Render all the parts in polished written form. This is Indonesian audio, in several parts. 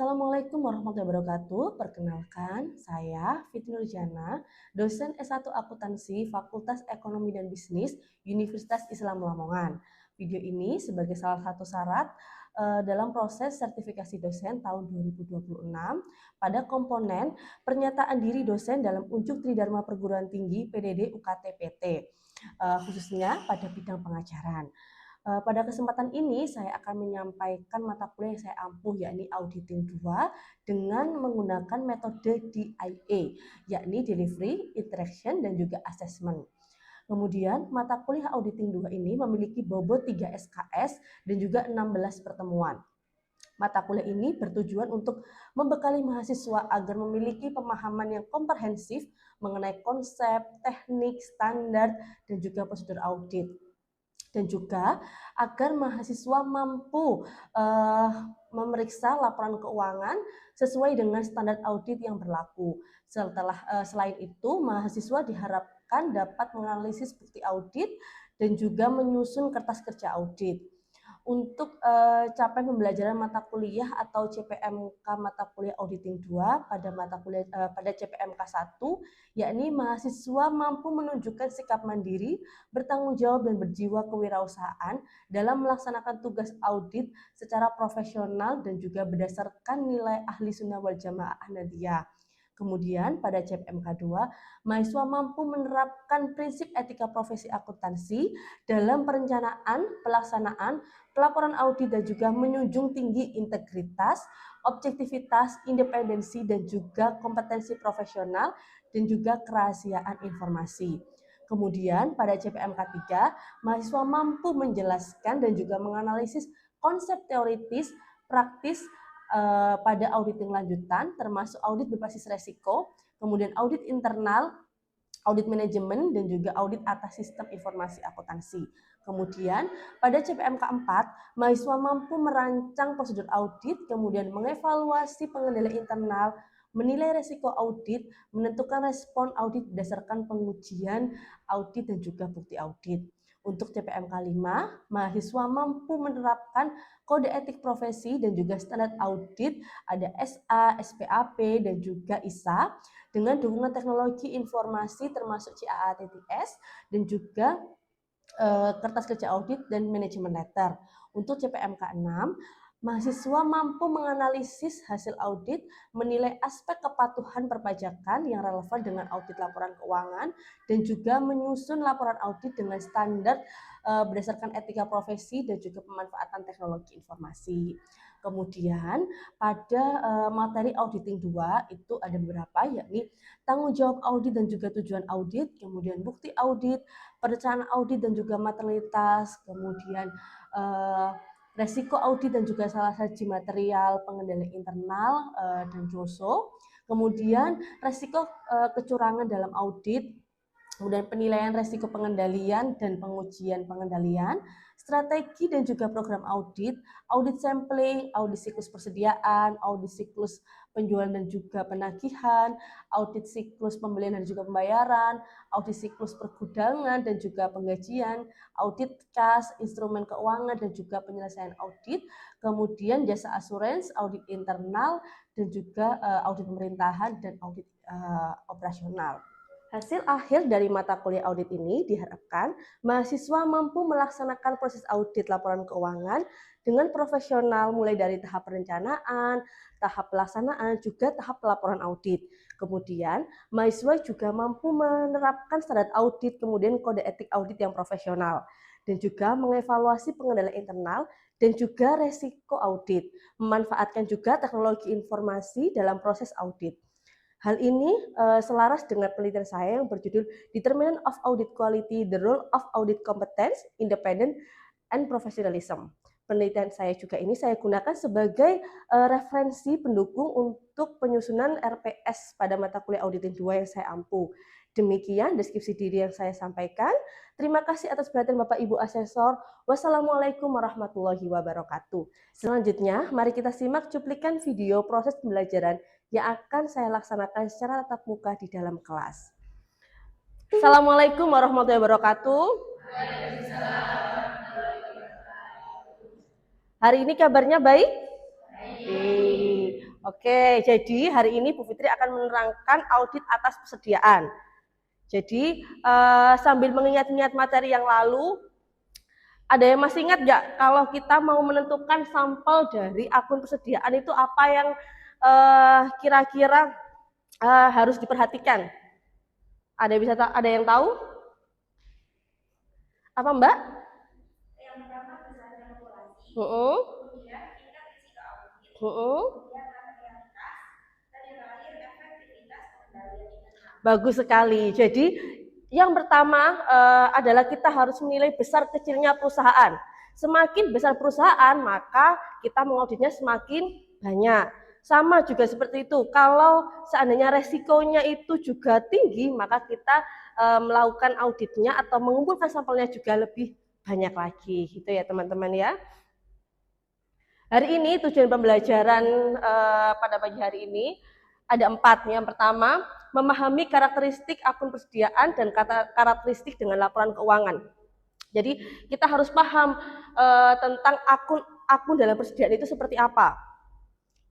Assalamualaikum warahmatullahi wabarakatuh. Perkenalkan, saya Fitri Nurjana, dosen S1 Akuntansi Fakultas Ekonomi dan Bisnis Universitas Islam Lamongan. Video ini sebagai salah satu syarat dalam proses sertifikasi dosen tahun 2026 pada komponen pernyataan diri dosen dalam unjuk tridharma perguruan tinggi PDD UKT PT, khususnya pada bidang pengajaran. Pada kesempatan ini saya akan menyampaikan mata kuliah yang saya ampuh, yakni Auditing 2 dengan menggunakan metode DIA, yakni Delivery, Interaction, dan juga Assessment. Kemudian mata kuliah Auditing 2 ini memiliki bobot 3 SKS dan juga 16 pertemuan. Mata kuliah ini bertujuan untuk membekali mahasiswa agar memiliki pemahaman yang komprehensif mengenai konsep, teknik, standar, dan juga prosedur audit. Dan juga agar mahasiswa mampu memeriksa laporan keuangan sesuai dengan standar audit yang berlaku. Selain itu, mahasiswa diharapkan dapat menganalisis bukti audit dan juga menyusun kertas kerja audit. Untuk capaian pembelajaran mata kuliah atau CPMK mata kuliah Auditing 2 pada CPMK 1, yakni mahasiswa mampu menunjukkan sikap mandiri, bertanggung jawab dan berjiwa kewirausahaan dalam melaksanakan tugas audit secara profesional dan juga berdasarkan nilai ahli sunnah wal jamaah Ahmadiyah. Kemudian pada CPMK 2, mahasiswa mampu menerapkan prinsip etika profesi akuntansi dalam perencanaan, pelaksanaan, pelaporan audit dan juga menjunjung tinggi integritas, objektivitas, independensi dan juga kompetensi profesional dan juga kerahasiaan informasi. Kemudian pada CPMK 3, mahasiswa mampu menjelaskan dan juga menganalisis konsep teoritis, praktis pada auditing lanjutan, termasuk audit berbasis resiko, kemudian audit internal, audit manajemen, dan juga audit atas sistem informasi akuntansi. Kemudian pada CPMK 4, mahasiswa mampu merancang prosedur audit, kemudian mengevaluasi pengendalian internal, menilai resiko audit, menentukan respon audit berdasarkan pengujian audit dan juga bukti audit. Untuk CPMK 5, mahasiswa mampu menerapkan kode etik profesi dan juga standar audit, ada SA, SPAP, dan juga ISA, dengan dukungan teknologi informasi termasuk CAA-TTS, dan juga kertas kerja audit dan manajemen letter. Untuk CPMK 6, mahasiswa mampu menganalisis hasil audit, menilai aspek kepatuhan perpajakan yang relevan dengan audit laporan keuangan, dan juga menyusun laporan audit dengan standar berdasarkan etika profesi dan juga pemanfaatan teknologi informasi. Kemudian pada materi Auditing 2 itu ada beberapa, yakni tanggung jawab audit dan juga tujuan audit, kemudian bukti audit, perencanaan audit dan juga materialitas, kemudian resiko audit dan juga salah saji material, pengendalian internal dan JOSO, kemudian resiko kecurangan dalam audit, kemudian penilaian resiko pengendalian dan pengujian pengendalian, strategi dan juga program audit, audit sampling, audit siklus persediaan, audit siklus penjualan dan juga penagihan, audit siklus pembelian dan juga pembayaran, audit siklus pergudangan dan juga penggajian, audit kas, instrumen keuangan dan juga penyelesaian audit, kemudian jasa asuransi, audit internal, dan juga audit pemerintahan dan audit operasional. Hasil akhir dari mata kuliah audit ini diharapkan mahasiswa mampu melaksanakan proses audit laporan keuangan dengan profesional mulai dari tahap perencanaan, tahap pelaksanaan, juga tahap pelaporan audit. Kemudian, mahasiswa juga mampu menerapkan standar audit, kemudian kode etik audit yang profesional, dan juga mengevaluasi pengendalian internal dan juga resiko audit, memanfaatkan juga teknologi informasi dalam proses audit. Hal ini selaras dengan penelitian saya yang berjudul Determinant of Audit Quality, The Role of Audit Competence, Independence, and Professionalism. Penelitian saya juga ini saya gunakan sebagai referensi pendukung untuk penyusunan RPS pada mata kuliah Auditing 2 yang saya ampuh. Demikian deskripsi diri yang saya sampaikan. Terima kasih atas perhatian Bapak Ibu Asesor. Wassalamualaikum warahmatullahi wabarakatuh. Selanjutnya, mari kita simak cuplikan video proses pembelajaran yang akan saya laksanakan secara tatap muka di dalam kelas. Assalamualaikum warahmatullahi wabarakatuh. Hari ini kabarnya baik? Baik. Oke, jadi hari ini Bu Fitri akan menerangkan audit atas persediaan. Jadi sambil mengingat-ingat materi yang lalu, ada yang masih ingat nggak kalau kita mau menentukan sampel dari akun persediaan itu apa yang kira-kira harus diperhatikan? Ada yang tahu? Apa Mbak? Yang pertama misalnya kalkulasi, kemudian tingkat risiko audit, kemudian materialitas, dan yang terakhir efektivitas pengendalian internal. Bagus sekali. Jadi yang pertama adalah kita harus menilai besar kecilnya perusahaan. Semakin besar perusahaan, maka kita mengauditnya semakin banyak. Sama juga seperti itu. Kalau seandainya resikonya itu juga tinggi, maka kita melakukan auditnya atau mengumpulkan sampelnya juga lebih banyak lagi, gitu ya teman-teman ya. Hari ini tujuan pembelajaran pada pagi hari ini ada 4. Yang pertama, memahami karakteristik akun persediaan dan karakteristik dengan laporan keuangan. Jadi kita harus paham tentang akun dalam persediaan itu seperti apa.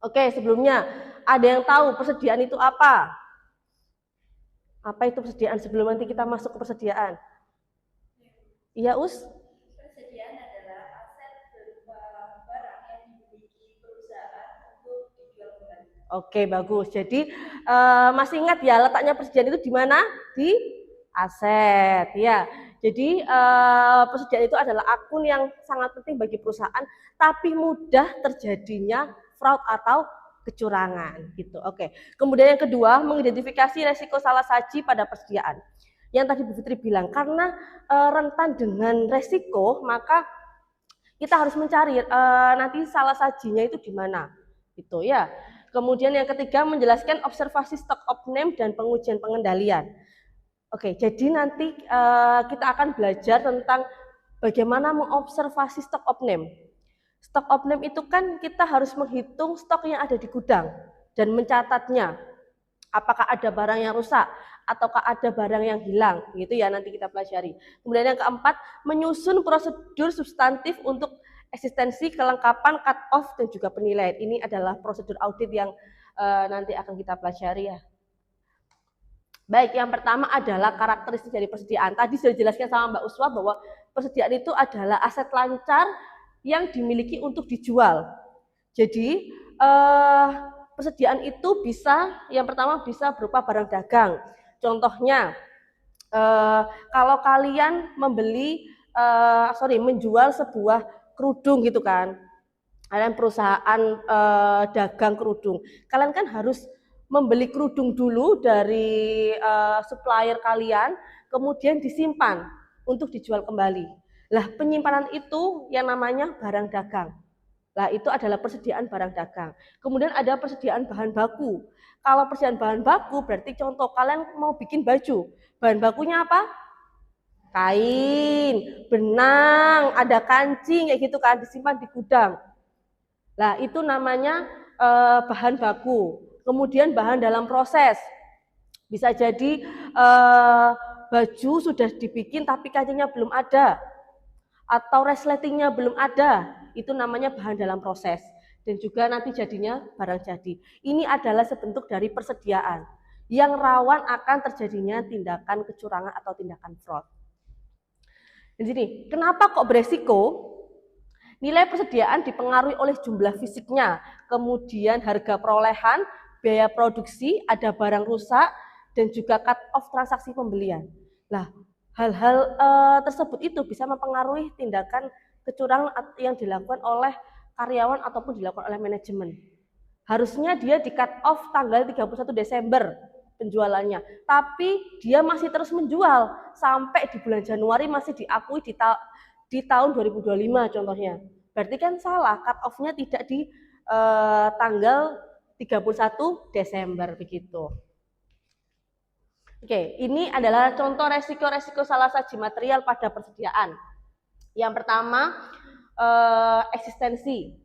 Oke, sebelumnya ada yang tahu persediaan itu apa? Apa itu persediaan sebelum nanti kita masuk ke persediaan? Iya, Us? Persediaan adalah aset berupa barang yang dimiliki perusahaan untuk dijual kembali. Oke, bagus. Jadi masih ingat ya letaknya persediaan itu di mana? Di aset, ya. Jadi persediaan itu adalah akun yang sangat penting bagi perusahaan, tapi mudah terjadinya fraud atau kecurangan gitu. Oke. Kemudian yang kedua, mengidentifikasi resiko salah saji pada persediaan. Yang tadi Bu Fitri bilang, karena rentan dengan resiko, maka kita harus mencari nanti salah sajinya itu di mana. Gitu ya. Kemudian yang ketiga, menjelaskan observasi stock of name dan pengujian pengendalian. Oke, jadi nanti kita akan belajar tentang bagaimana mengobservasi stock of name. Stock of name itu kan kita harus menghitung stok yang ada di gudang dan mencatatnya. Apakah ada barang yang rusak ataukah ada barang yang hilang, gitu ya nanti kita pelajari. Kemudian yang keempat, menyusun prosedur substantif untuk eksistensi, kelengkapan, cut off dan juga penilaian. Ini adalah prosedur audit yang nanti akan kita pelajari ya. Baik, yang pertama adalah karakteristik dari persediaan. Tadi sudah dijelaskan sama Mbak Uswa bahwa persediaan itu adalah aset lancar yang dimiliki untuk dijual. Jadi persediaan itu bisa, yang pertama bisa berupa barang dagang. Contohnya, kalau kalian menjual sebuah kerudung gitu kan, kalian perusahaan dagang kerudung, kalian kan harus membeli kerudung dulu dari supplier kalian, kemudian disimpan untuk dijual kembali. Lah penyimpanan itu yang namanya barang dagang. Lah itu adalah persediaan barang dagang. Kemudian ada persediaan bahan baku. Kalau persediaan bahan baku berarti contoh kalian mau bikin baju. Bahan bakunya apa? Kain, benang, ada kancing kayak gitu kan disimpan di gudang. Lah itu namanya bahan baku. Kemudian bahan dalam proses. Bisa jadi baju sudah dibikin tapi kancingnya belum ada. Atau resletingnya belum ada, itu namanya bahan dalam proses. Dan juga nanti jadinya barang jadi. Ini adalah sebentuk dari persediaan yang rawan akan terjadinya tindakan kecurangan atau tindakan fraud. Di sini, kenapa kok beresiko? Nilai persediaan dipengaruhi oleh jumlah fisiknya, kemudian harga perolehan, biaya produksi, ada barang rusak, dan juga cut off transaksi pembelian. Nah, hal-hal tersebut itu bisa mempengaruhi tindakan kecurangan yang dilakukan oleh karyawan ataupun dilakukan oleh manajemen. Harusnya dia di cut off tanggal 31 Desember penjualannya, tapi dia masih terus menjual sampai di bulan Januari masih diakui di tahun 2025 contohnya. Berarti kan salah, cut off-nya tidak di tanggal 31 Desember begitu. Oke, ini adalah contoh resiko-resiko salah saji material pada persediaan. Yang pertama, eksistensi.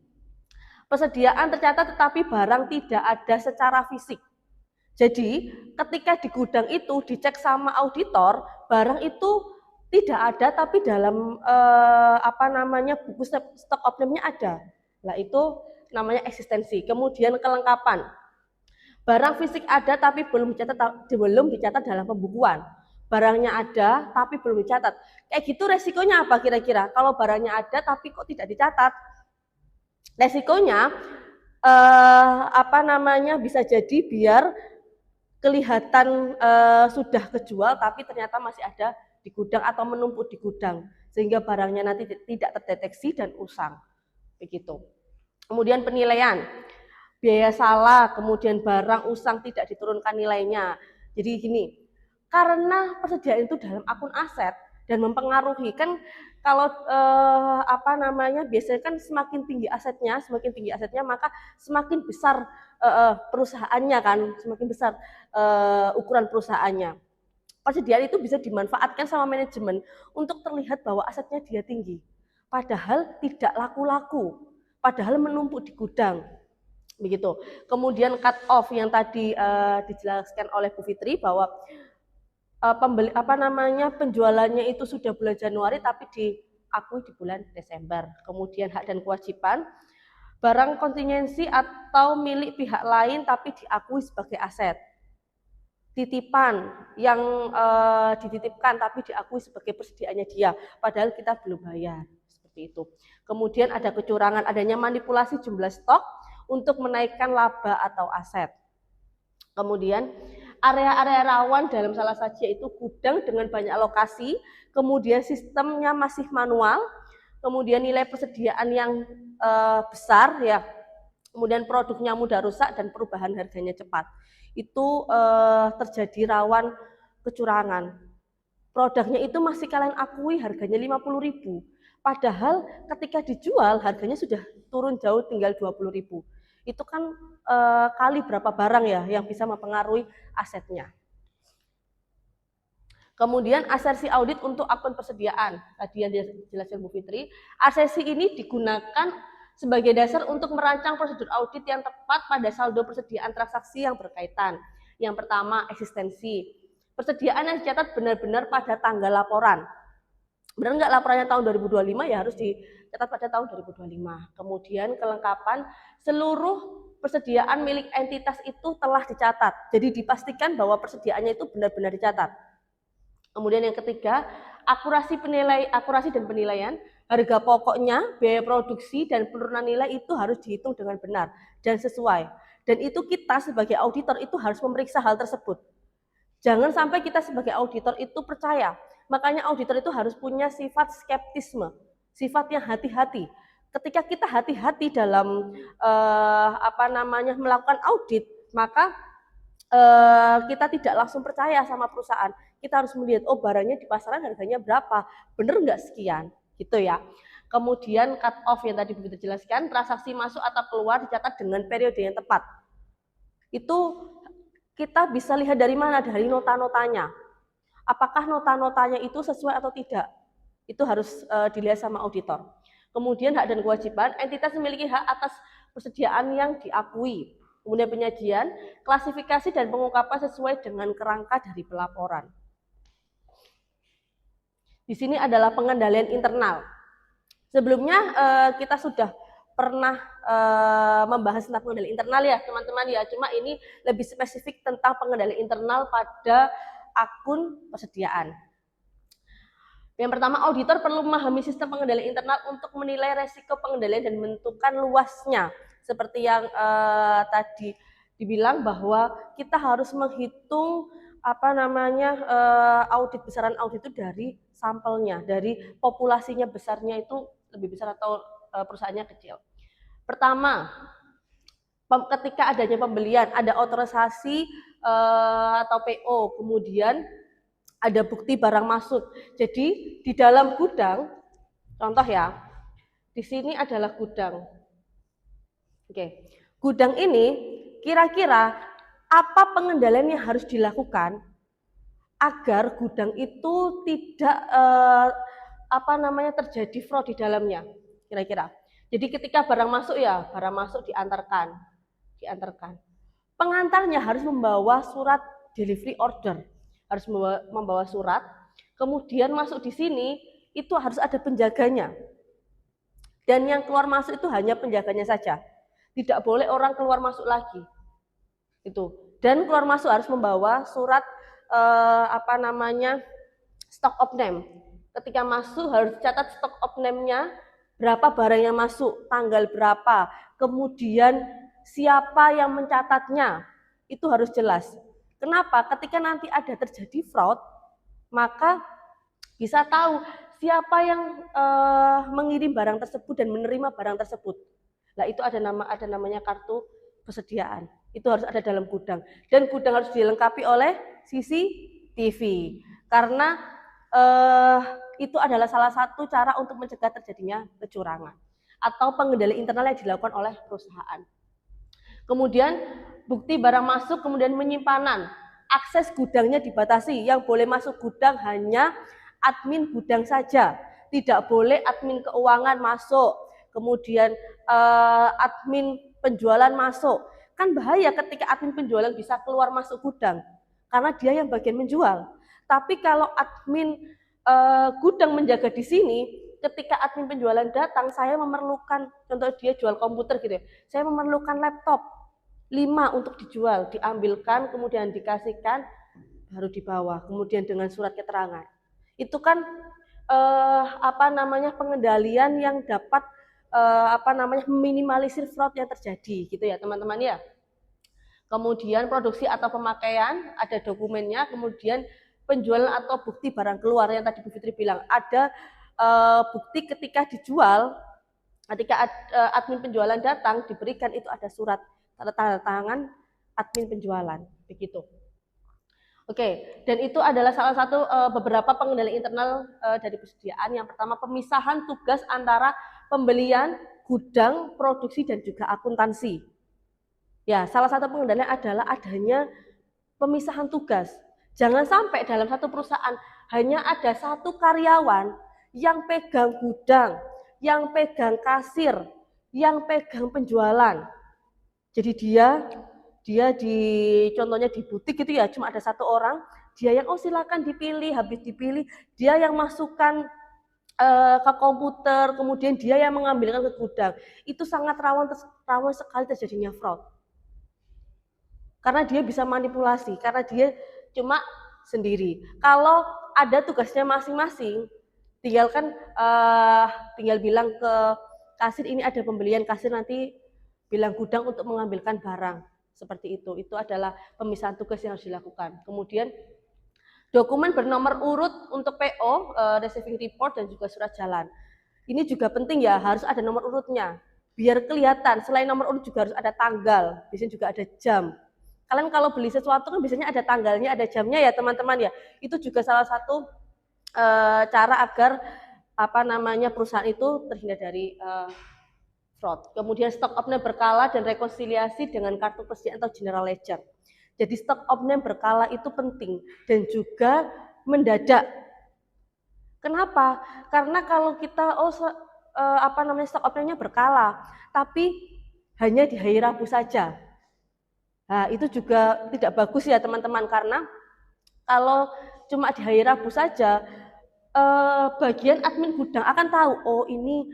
Persediaan tercatat tetapi barang tidak ada secara fisik. Jadi, ketika di gudang itu dicek sama auditor, barang itu tidak ada tapi dalam buku stock of name-nya ada. Nah, itu namanya eksistensi. Kemudian kelengkapan. Barang fisik ada tapi belum dicatat dalam pembukuan. Barangnya ada tapi belum dicatat. Kayak gitu resikonya apa kira-kira? Kalau barangnya ada tapi kok tidak dicatat? Resikonya bisa jadi biar kelihatan sudah kejual tapi ternyata masih ada di gudang atau menumpuk di gudang sehingga barangnya nanti tidak terdeteksi dan usang begitu. Kemudian penilaian, biaya salah, kemudian barang usang tidak diturunkan nilainya. Jadi gini, karena persediaan itu dalam akun aset dan mempengaruhi kan kalau biasanya kan semakin tinggi asetnya maka semakin besar perusahaannya kan, semakin besar ukuran perusahaannya. Persediaan itu bisa dimanfaatkan sama manajemen untuk terlihat bahwa asetnya dia tinggi. Padahal tidak laku-laku, padahal menumpuk di gudang. Begitu. Kemudian cut off yang tadi dijelaskan oleh Bu Fitri bahwa penjualannya itu sudah bulan Januari tapi diakui di bulan Desember. Kemudian hak dan kewajiban, barang kontingensi atau milik pihak lain tapi diakui sebagai aset. Titipan yang dititipkan tapi diakui sebagai persediaannya dia, padahal kita belum bayar, seperti itu. Kemudian ada kecurangan, adanya manipulasi jumlah stok untuk menaikkan laba atau aset. Kemudian area-area rawan dalam salah satu yaitu gudang dengan banyak lokasi, kemudian sistemnya masih manual, kemudian nilai persediaan yang besar ya, kemudian produknya mudah rusak dan perubahan harganya cepat. Itu terjadi rawan kecurangan. Produknya itu masih kalian akui harganya 50.000, padahal ketika dijual harganya sudah turun jauh tinggal 20.000. Itu kan kali berapa barang ya yang bisa mempengaruhi asetnya. Kemudian asersi audit untuk akun persediaan. Tadi yang dijelaskan Bu Fitri, asersi ini digunakan sebagai dasar untuk merancang prosedur audit yang tepat pada saldo persediaan transaksi yang berkaitan. Yang pertama, eksistensi. Persediaan yang dicatat benar-benar pada tanggal laporan. Benar nggak laporannya tahun 2025 ya harus dicatat pada tahun 2025. Kemudian kelengkapan, seluruh persediaan milik entitas itu telah dicatat. Jadi dipastikan bahwa persediaannya itu benar-benar dicatat. Kemudian yang ketiga, akurasi dan penilaian. Harga pokoknya, biaya produksi, dan penurunan nilai itu harus dihitung dengan benar dan sesuai. Dan itu kita sebagai auditor itu harus memeriksa hal tersebut. Jangan sampai kita sebagai auditor itu percaya. Makanya auditor itu harus punya sifat skeptisme, sifat yang hati-hati. Ketika kita hati-hati dalam melakukan audit, maka kita tidak langsung percaya sama perusahaan. Kita harus melihat, oh barangnya di pasaran harganya berapa, bener nggak sekian, gitu ya. Kemudian cut off yang tadi begitu jelaskan, transaksi masuk atau keluar dicatat dengan periode yang tepat. Itu kita bisa lihat dari mana? Dari nota-notanya. Apakah nota-notanya itu sesuai atau tidak? Itu harus dilihat sama auditor. Kemudian hak dan kewajiban, entitas memiliki hak atas persediaan yang diakui. Kemudian penyajian, klasifikasi dan pengungkapan sesuai dengan kerangka dari pelaporan. Di sini adalah pengendalian internal. Sebelumnya kita sudah pernah membahas tentang pengendalian internal ya teman-teman ya, cuma ini lebih spesifik tentang pengendalian internal pada akun persediaan. Yang pertama, auditor perlu memahami sistem pengendalian internal untuk menilai resiko pengendalian dan menentukan luasnya. Seperti yang tadi dibilang bahwa kita harus menghitung audit besaran audit itu dari sampelnya, dari populasinya besarnya itu lebih besar atau perusahaannya kecil. Pertama, ketika adanya pembelian, ada otorisasi atau PO, kemudian ada bukti barang masuk. Jadi di dalam gudang, contoh ya, di sini adalah gudang. Oke, gudang ini kira-kira apa pengendalian yang harus dilakukan agar gudang itu tidak terjadi fraud di dalamnya, kira-kira. Jadi ketika barang masuk ya, barang masuk diantarkan. Pengantarnya harus membawa surat delivery order, harus membawa surat. Kemudian masuk di sini itu harus ada penjaganya. Dan yang keluar masuk itu hanya penjaganya saja. Tidak boleh orang keluar masuk lagi. Itu. Dan keluar masuk harus membawa surat stock of name. Ketika masuk harus catat stock of name-nya, berapa barang yang masuk, tanggal berapa, kemudian siapa yang mencatatnya, itu harus jelas. Kenapa? Ketika nanti ada terjadi fraud, maka bisa tahu siapa yang mengirim barang tersebut dan menerima barang tersebut. Nah, itu ada namanya kartu persediaan. Itu harus ada dalam gudang. Dan gudang harus dilengkapi oleh CCTV. Karena itu adalah salah satu cara untuk mencegah terjadinya kecurangan atau pengendalian internal yang dilakukan oleh perusahaan. Kemudian bukti barang masuk, kemudian penyimpanan. Akses gudangnya dibatasi, yang boleh masuk gudang hanya admin gudang saja. Tidak boleh admin keuangan masuk, kemudian admin penjualan masuk. Kan bahaya ketika admin penjualan bisa keluar masuk gudang, karena dia yang bagian menjual. Tapi kalau admin gudang menjaga di sini, ketika admin penjualan datang, saya memerlukan, contoh dia jual komputer gitu ya, saya memerlukan laptop 5 untuk dijual, diambilkan, kemudian dikasihkan, baru dibawa, kemudian dengan surat keterangan. Itu kan pengendalian yang dapat meminimalisir fraud yang terjadi gitu ya teman-teman ya. Kemudian produksi atau pemakaian, ada dokumennya, kemudian penjualan atau bukti barang keluar yang tadi Bu Fitri bilang, ada bukti ketika dijual, ketika admin penjualan datang diberikan itu ada surat tanda tangan admin penjualan, begitu. Oke, dan itu adalah salah satu beberapa pengendalian internal dari persediaan. Yang pertama, pemisahan tugas antara pembelian, gudang, produksi, dan juga akuntansi. Ya, salah satu pengendalian adalah adanya pemisahan tugas. Jangan sampai dalam satu perusahaan hanya ada satu karyawan yang pegang gudang, yang pegang kasir, yang pegang penjualan. Jadi dia contohnya di butik gitu ya, cuma ada satu orang, dia yang silakan dipilih, habis dipilih dia yang masukkan ke komputer, kemudian dia yang mengambilkan ke gudang. Itu sangat rawan sekali terjadinya fraud. Karena dia bisa manipulasi, karena dia cuma sendiri. Kalau ada tugasnya masing-masing, tinggal bilang ke kasir ini ada pembelian, kasir nanti bilang gudang untuk mengambilkan barang, seperti itu. Itu adalah pemisahan tugas yang harus dilakukan. Kemudian dokumen bernomor urut untuk PO, receiving report, dan juga surat jalan. Ini juga penting ya, harus ada nomor urutnya. Biar kelihatan, selain nomor urut juga harus ada tanggal, biasanya juga ada jam. Kalian kalau beli sesuatu kan biasanya ada tanggalnya, ada jamnya ya teman-teman ya. Itu juga salah satu cara agar perusahaan itu terhindar dari fraud. Kemudian stock of name berkala dan rekonsiliasi dengan kartu persediaan atau general ledger. Jadi stock of name berkala itu penting dan juga mendadak. Kenapa? Karena kalau kita stock of name-nya berkala, tapi hanya di hari Rabu saja. Nah, itu juga tidak bagus ya teman-teman, karena kalau cuma di hari Rabu saja, bagian admin gudang akan tahu, oh ini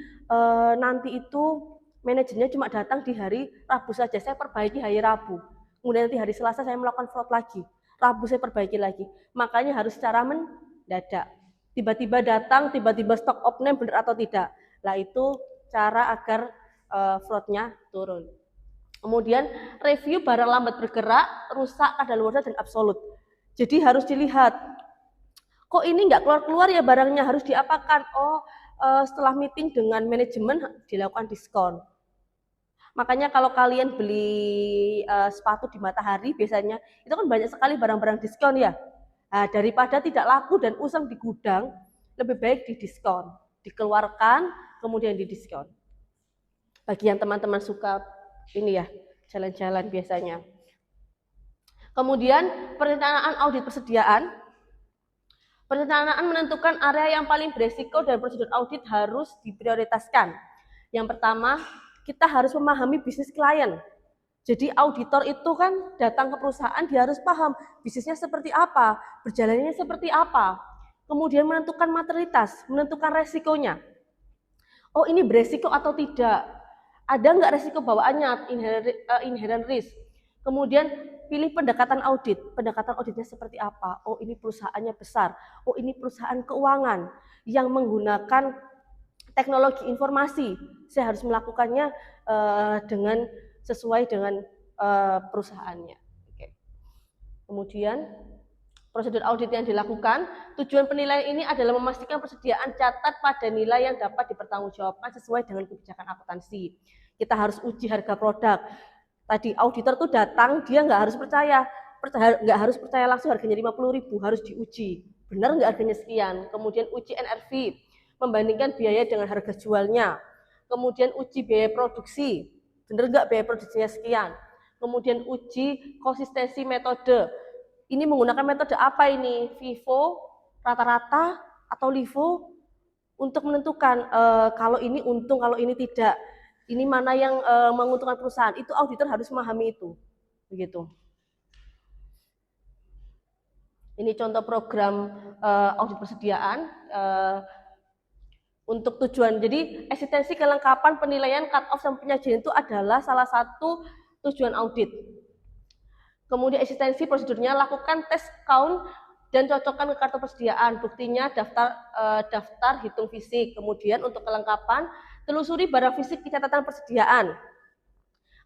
nanti itu manajernya cuma datang di hari Rabu saja, saya perbaiki hari Rabu. Kemudian nanti hari Selasa saya melakukan fraud lagi, Rabu saya perbaiki lagi. Makanya harus secara mendadak. Tiba-tiba datang, tiba-tiba stock of name benar atau tidak. Nah itu cara agar fraudnya turun. Kemudian review barang lambat bergerak, rusak, kadaluarsa, dan absolut. Jadi harus dilihat, kok ini nggak keluar-keluar ya barangnya, harus diapakan? Setelah meeting dengan manajemen dilakukan diskon. Makanya kalau kalian beli sepatu di Matahari biasanya itu kan banyak sekali barang-barang diskon ya. Nah, daripada tidak laku dan usang di gudang, lebih baik didiskon, dikeluarkan kemudian didiskon. Bagi yang teman-teman suka ini ya, jalan-jalan biasanya. Kemudian perencanaan audit persediaan. Perencanaan menentukan area yang paling beresiko dan prosedur audit harus diprioritaskan. Yang pertama, kita harus memahami bisnis klien. Jadi auditor itu kan datang ke perusahaan, dia harus paham bisnisnya seperti apa, berjalannya seperti apa. Kemudian menentukan materialitas, menentukan resikonya. Oh ini beresiko atau tidak. Ada nggak resiko bawaannya, inherent risk. Kemudian pilih pendekatan audit. Pendekatan auditnya seperti apa? Oh, ini perusahaannya besar. Oh, ini perusahaan keuangan yang menggunakan teknologi informasi. Saya harus melakukannya dengan sesuai dengan perusahaannya. Oke. Kemudian prosedur audit yang dilakukan, tujuan penilaian ini adalah memastikan persediaan catat pada nilai yang dapat dipertanggungjawabkan sesuai dengan kebijakan akuntansi. Kita harus uji harga produk. Tadi auditor tuh datang, dia nggak harus percaya langsung harganya 50.000, harus diuji. Benar nggak harganya sekian? Kemudian uji NRV, membandingkan biaya dengan harga jualnya. Kemudian uji biaya produksi, benar nggak biaya produksinya sekian? Kemudian uji konsistensi metode. Ini menggunakan metode apa ini? FIFO, rata-rata, atau LIFO untuk menentukan kalau ini untung, kalau ini tidak. Ini mana yang menguntungkan perusahaan. Itu auditor harus memahami itu. Begitu. Ini contoh program audit persediaan untuk tujuan. Jadi eksistensi kelengkapan penilaian cut-off dan penyajian itu adalah salah satu tujuan audit. Kemudian eksistensi prosedurnya, lakukan tes count dan cocokkan ke kartu persediaan. Buktinya daftar hitung fisik. Kemudian untuk kelengkapan, telusuri barang fisik di catatan persediaan.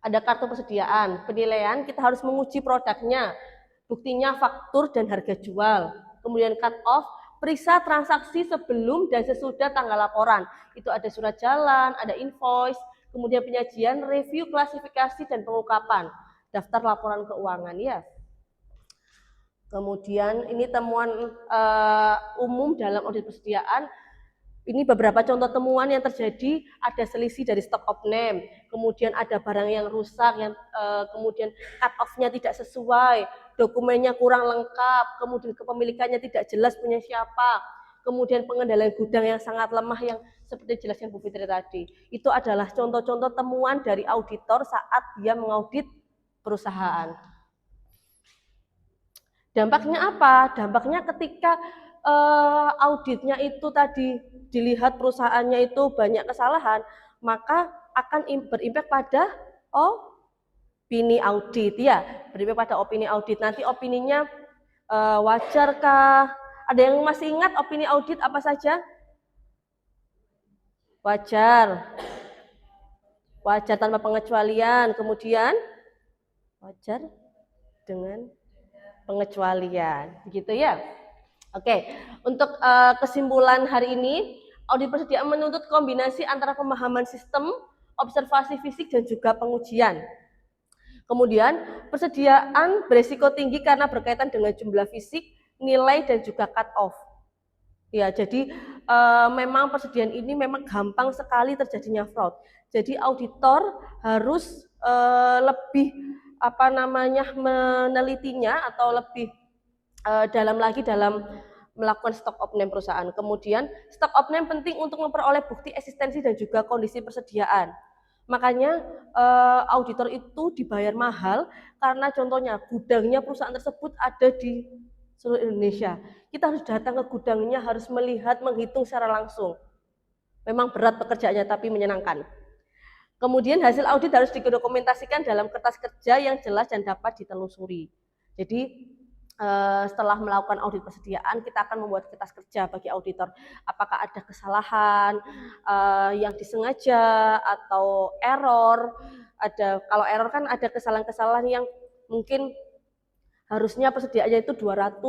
Ada kartu persediaan. Penilaian, kita harus menguji produknya. Buktinya faktur dan harga jual. Kemudian cut off, periksa transaksi sebelum dan sesudah tanggal laporan. Itu ada surat jalan, ada invoice. Kemudian penyajian, review klasifikasi dan pengungkapan. Daftar laporan keuangan ya. Kemudian ini temuan umum dalam audit persediaan. Ini beberapa contoh temuan yang terjadi, ada selisih dari stock of name, kemudian ada barang yang rusak, yang kemudian cut off-nya tidak sesuai, dokumennya kurang lengkap, kemudian kepemilikannya tidak jelas punya siapa, kemudian pengendalian gudang yang sangat lemah yang seperti dijelaskan Bu Fitri tadi. Itu adalah contoh-contoh temuan dari auditor saat dia mengaudit perusahaan. Dampaknya apa? Dampaknya ketika auditnya itu tadi dilihat perusahaannya itu banyak kesalahan, maka akan berimpact pada opini audit ya, berimpact pada opini audit. Nanti opininya wajarkah? Ada yang masih ingat opini audit apa saja? Wajar, wajar tanpa pengecualian. Kemudian wajar dengan pengecualian, begitu ya. Oke, untuk kesimpulan hari ini, audit persediaan menuntut kombinasi antara pemahaman sistem, observasi fisik, dan juga pengujian. Kemudian, persediaan berisiko tinggi karena berkaitan dengan jumlah fisik, nilai, dan juga cut-off. Ya, jadi memang persediaan ini memang gampang sekali terjadinya fraud. Jadi auditor harus lebih menelitinya atau lebih dalam lagi dalam melakukan stock of name perusahaan. Kemudian stock of name penting untuk memperoleh bukti eksistensi dan juga kondisi persediaan. Makanya auditor itu dibayar mahal karena contohnya gudangnya perusahaan tersebut ada di seluruh Indonesia. Kita harus datang ke gudangnya, harus melihat, menghitung secara langsung. Memang berat pekerjaannya tapi menyenangkan. Kemudian hasil audit harus didokumentasikan dalam kertas kerja yang jelas dan dapat ditelusuri. Jadi setelah melakukan audit persediaan, kita akan membuat kertas kerja bagi auditor. Apakah ada kesalahan yang disengaja atau error? Kalau error kan ada kesalahan-kesalahan yang mungkin harusnya persediaannya itu 200,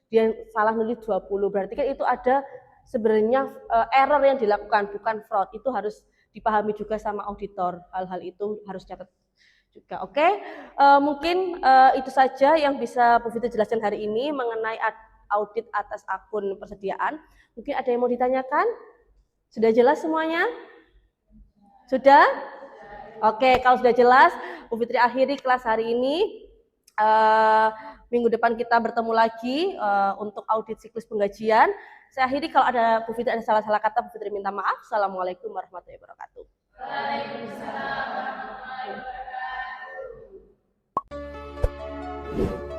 dia salah nulis 20. Berarti kan itu ada sebenarnya error yang dilakukan, bukan fraud. Itu harus dipahami juga sama auditor. Hal-hal itu harus catat juga. Oke, mungkin itu saja yang bisa Bu Fitri jelaskan hari ini mengenai audit atas akun persediaan. Mungkin ada yang mau ditanyakan? Sudah jelas semuanya? Sudah? Oke, kalau sudah jelas, Bu Fitri akhiri kelas hari ini. Minggu depan kita bertemu lagi untuk audit siklus penggajian. Saya akhiri, kalau ada Bu Fitri ada salah-salah kata, Bu Fitri minta maaf. Assalamualaikum warahmatullahi wabarakatuh. Waalaikumsalam warahmatullahi wabarakatuh.